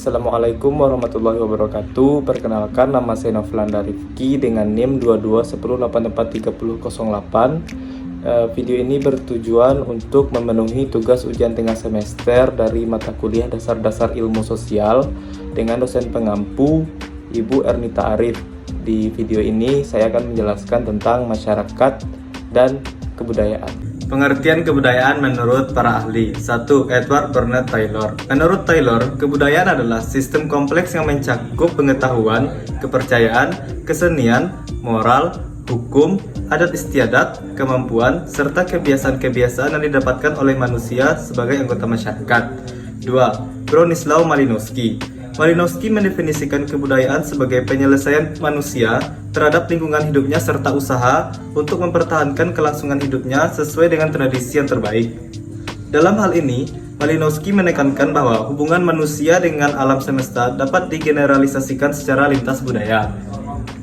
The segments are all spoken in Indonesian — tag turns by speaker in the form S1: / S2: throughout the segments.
S1: Assalamualaikum warahmatullahi wabarakatuh. Perkenalkan, nama saya Novlanda Rifki dengan NIM 2210843008. Video ini bertujuan untuk memenuhi tugas ujian tengah semester dari mata kuliah dasar-dasar ilmu sosial dengan dosen pengampu Ibu Ernita Arif. Di video ini saya akan menjelaskan tentang masyarakat dan kebudayaan. Pengertian kebudayaan menurut para ahli. 1. Edward Bernard Taylor. Menurut Taylor, kebudayaan adalah sistem kompleks yang mencakup pengetahuan, kepercayaan, kesenian, moral, hukum, adat istiadat, kemampuan, serta kebiasaan-kebiasaan yang didapatkan oleh manusia sebagai anggota masyarakat. 2. Bronislaw Malinowski. Malinowski mendefinisikan kebudayaan sebagai penyelesaian manusia terhadap lingkungan hidupnya serta usaha untuk mempertahankan kelangsungan hidupnya sesuai dengan tradisi yang terbaik. Dalam hal ini, Malinowski menekankan bahwa hubungan manusia dengan alam semesta dapat digeneralisasikan secara lintas budaya.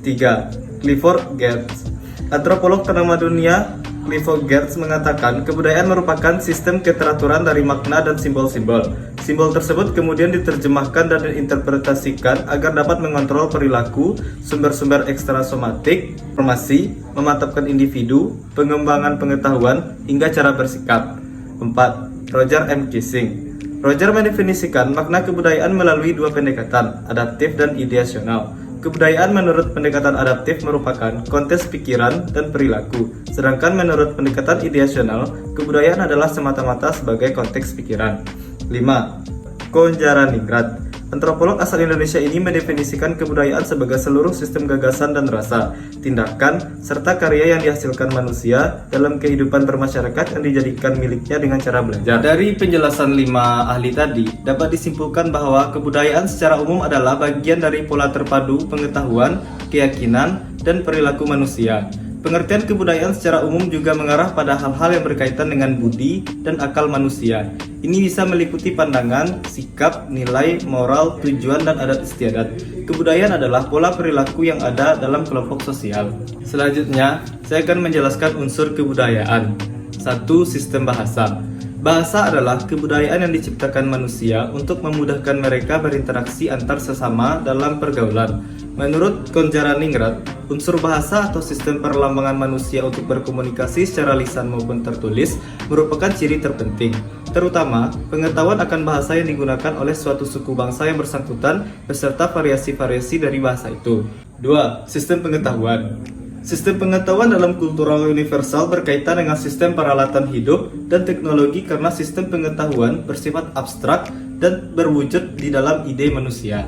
S1: 3. Clifford Geertz. Antropolog ternama dunia Clifford Geertz mengatakan kebudayaan merupakan sistem keteraturan dari makna dan simbol-simbol. Simbol tersebut kemudian diterjemahkan dan diinterpretasikan agar dapat mengontrol perilaku, sumber-sumber ekstrasomatik, informasi, memantapkan individu, pengembangan pengetahuan, hingga cara bersikap. 4. Roger M. Kissing. Roger mendefinisikan makna kebudayaan melalui dua pendekatan, adaptif dan ideasional. Kebudayaan menurut pendekatan adaptif merupakan konteks pikiran dan perilaku, sedangkan menurut pendekatan ideasional, kebudayaan adalah semata-mata sebagai konteks pikiran. 5. Konjaraningrat. Antropolog asal Indonesia ini mendefinisikan kebudayaan sebagai seluruh sistem gagasan dan rasa, tindakan, serta karya yang dihasilkan manusia dalam kehidupan bermasyarakat yang dijadikan miliknya dengan cara belajar. Dari penjelasan 5 ahli tadi, dapat disimpulkan bahwa kebudayaan secara umum adalah bagian dari pola terpadu pengetahuan, keyakinan, dan perilaku manusia. Pengertian kebudayaan secara umum juga mengarah pada hal-hal yang berkaitan dengan budi dan akal manusia. Ini bisa meliputi pandangan, sikap, nilai, moral, tujuan, dan adat istiadat. Kebudayaan adalah pola perilaku yang ada dalam kelompok sosial. Selanjutnya, saya akan menjelaskan unsur kebudayaan. 1. Sistem bahasa. Bahasa adalah kebudayaan yang diciptakan manusia untuk memudahkan mereka berinteraksi antar sesama dalam pergaulan. Menurut Konjaraningrat, unsur bahasa atau sistem perlambangan manusia untuk berkomunikasi secara lisan maupun tertulis merupakan ciri terpenting, terutama pengetahuan akan bahasa yang digunakan oleh suatu suku bangsa yang bersangkutan beserta variasi-variasi dari bahasa itu. 2. Sistem pengetahuan. Sistem pengetahuan dalam kultural universal berkaitan dengan sistem peralatan hidup dan teknologi karena sistem pengetahuan bersifat abstrak dan berwujud di dalam ide manusia.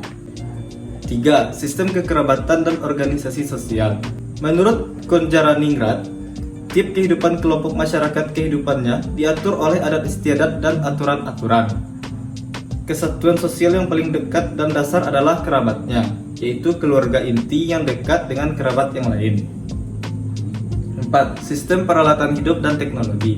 S1: 3. Sistem kekerabatan dan organisasi sosial. Menurut Konjaraningrat, tiap kehidupan kelompok masyarakat kehidupannya diatur oleh adat istiadat dan aturan-aturan. Kesatuan sosial yang paling dekat dan dasar adalah kerabatnya, yaitu keluarga inti yang dekat dengan kerabat yang lain. 4. Sistem peralatan hidup dan teknologi.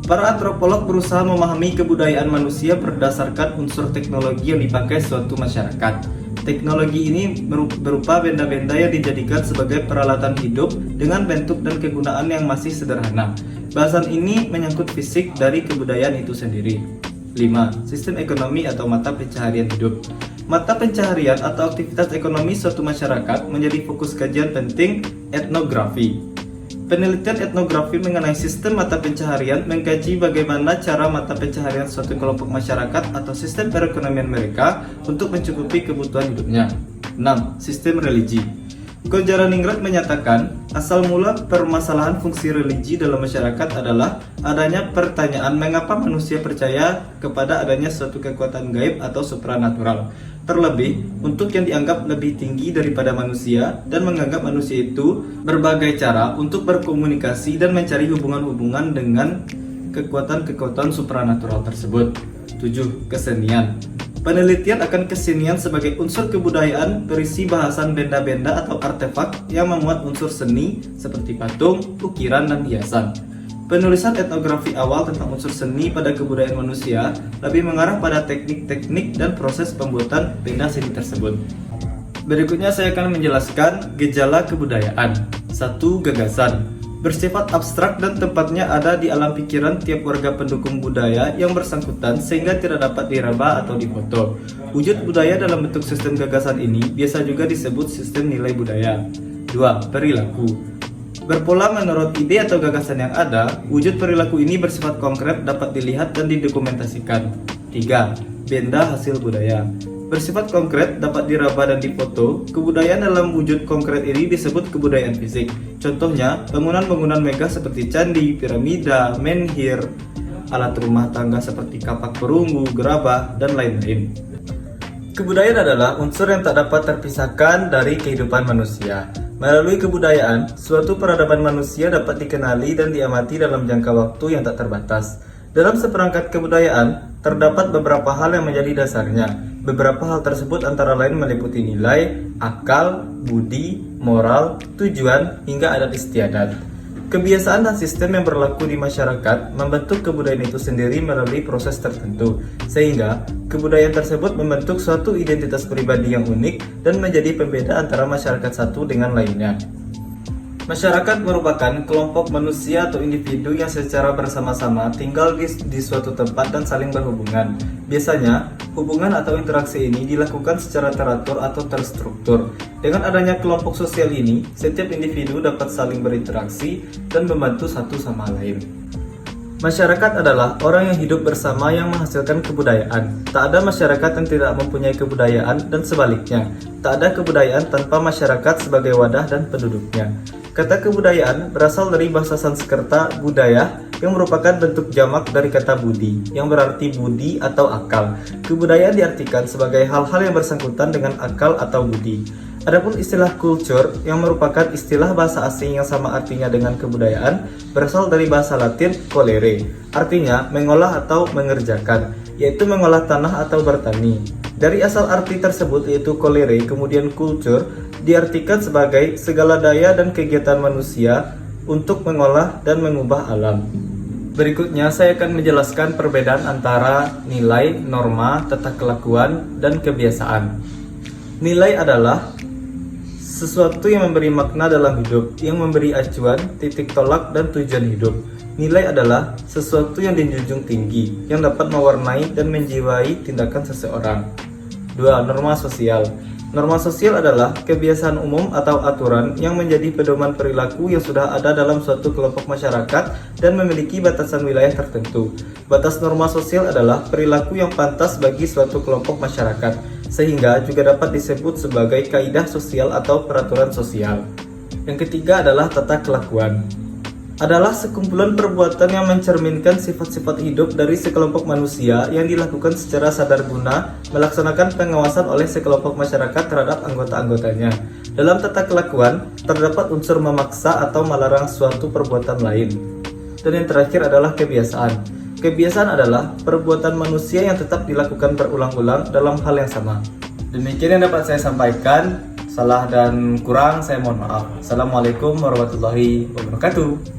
S1: Para antropolog berusaha memahami kebudayaan manusia berdasarkan unsur teknologi yang dipakai suatu masyarakat. Teknologi ini berupa benda-benda yang dijadikan sebagai peralatan hidup dengan bentuk dan kegunaan yang masih sederhana. Bahasan ini menyangkut fisik dari kebudayaan itu sendiri. 5. Sistem ekonomi atau mata pencaharian hidup. Mata pencaharian atau aktivitas ekonomi suatu masyarakat menjadi fokus kajian penting etnografi. Penelitian etnografi mengenai sistem mata pencaharian mengkaji bagaimana cara mata pencaharian suatu kelompok masyarakat atau sistem perekonomian mereka untuk mencukupi kebutuhan hidupnya. 6. Sistem religi. Konjaraningrat menyatakan, asal mula permasalahan fungsi religi dalam masyarakat adalah adanya pertanyaan mengapa manusia percaya kepada adanya suatu kekuatan gaib atau supranatural. Terlebih, untuk yang dianggap lebih tinggi daripada manusia dan menganggap manusia itu berbagai cara untuk berkomunikasi dan mencari hubungan-hubungan dengan kekuatan-kekuatan supranatural tersebut. 7. Kesenian. Penelitian akan kesenian sebagai unsur kebudayaan berisi bahasan benda-benda atau artefak yang memuat unsur seni seperti patung, ukiran, dan hiasan. Penulisan etnografi awal tentang unsur seni pada kebudayaan manusia lebih mengarah pada teknik-teknik dan proses pembuatan benda seni tersebut. Berikutnya saya akan menjelaskan gejala kebudayaan. 1. Gagasan. bersifat abstrak dan tempatnya ada di alam pikiran tiap warga pendukung budaya yang bersangkutan sehingga tidak dapat diraba atau difoto. Wujud budaya dalam bentuk sistem gagasan ini biasa juga disebut sistem nilai budaya. 2. Perilaku. Berpola menurut ide atau gagasan yang ada, wujud perilaku ini bersifat konkret dapat dilihat dan didokumentasikan. 3. Benda hasil budaya. Bersifat konkret, dapat diraba dan difoto. Kebudayaan dalam wujud konkret ini disebut kebudayaan fisik. Contohnya, bangunan-bangunan megah seperti candi, piramida, menhir, alat rumah tangga seperti kapak perunggu, gerabah, dan lain-lain. Kebudayaan adalah unsur yang tak dapat terpisahkan dari kehidupan manusia. Melalui kebudayaan, suatu peradaban manusia dapat dikenali dan diamati dalam jangka waktu yang tak terbatas. Dalam seperangkat kebudayaan, terdapat beberapa hal yang menjadi dasarnya. Beberapa hal tersebut antara lain meliputi nilai, akal, budi, moral, tujuan, hingga adat istiadat. Kebiasaan dan sistem yang berlaku di masyarakat membentuk kebudayaan itu sendiri melalui proses tertentu, sehingga kebudayaan tersebut membentuk suatu identitas pribadi yang unik dan menjadi pembeda antara masyarakat satu dengan lainnya. Masyarakat merupakan kelompok manusia atau individu yang secara bersama-sama tinggal di suatu tempat dan saling berhubungan. Biasanya, hubungan atau interaksi ini dilakukan secara teratur atau terstruktur. Dengan adanya kelompok sosial ini, setiap individu dapat saling berinteraksi dan membantu satu sama lain. Masyarakat adalah orang yang hidup bersama yang menghasilkan kebudayaan. Tak ada masyarakat yang tidak mempunyai kebudayaan dan sebaliknya. Tak ada kebudayaan tanpa masyarakat sebagai wadah dan penduduknya. Kata kebudayaan berasal dari bahasa Sanskerta budaya yang merupakan bentuk jamak dari kata budi yang berarti budi atau akal. Kebudayaan diartikan sebagai hal-hal yang bersangkutan dengan akal atau budi. Adapun istilah culture yang merupakan istilah bahasa asing yang sama artinya dengan kebudayaan berasal dari bahasa Latin colere, artinya mengolah atau mengerjakan, yaitu mengolah tanah atau bertani. Dari asal arti tersebut yaitu colere, kemudian culture diartikan sebagai segala daya dan kegiatan manusia untuk mengolah dan mengubah alam. Berikutnya saya akan menjelaskan perbedaan antara nilai, norma, tata kelakuan, dan kebiasaan. Nilai adalah sesuatu yang memberi makna dalam hidup, yang memberi acuan, titik tolak, dan tujuan hidup. Nilai adalah sesuatu yang dijunjung tinggi, yang dapat mewarnai dan menjiwai tindakan seseorang. 2. Norma sosial. Norma sosial adalah kebiasaan umum atau aturan yang menjadi pedoman perilaku yang sudah ada dalam suatu kelompok masyarakat dan memiliki batasan wilayah tertentu. Batas norma sosial adalah perilaku yang pantas bagi suatu kelompok masyarakat, sehingga juga dapat disebut sebagai kaidah sosial atau peraturan sosial. Yang ketiga adalah tata kelakuan. Adalah sekumpulan perbuatan yang mencerminkan sifat-sifat hidup dari sekelompok manusia yang dilakukan secara sadar guna melaksanakan pengawasan oleh sekelompok masyarakat terhadap anggota-anggotanya. Dalam tata kelakuan, terdapat unsur memaksa atau melarang suatu perbuatan lain. Dan yang terakhir adalah kebiasaan. Kebiasaan adalah perbuatan manusia yang tetap dilakukan berulang-ulang dalam hal yang sama. Demikian yang dapat saya sampaikan. Salah dan kurang saya mohon maaf. Assalamualaikum warahmatullahi wabarakatuh.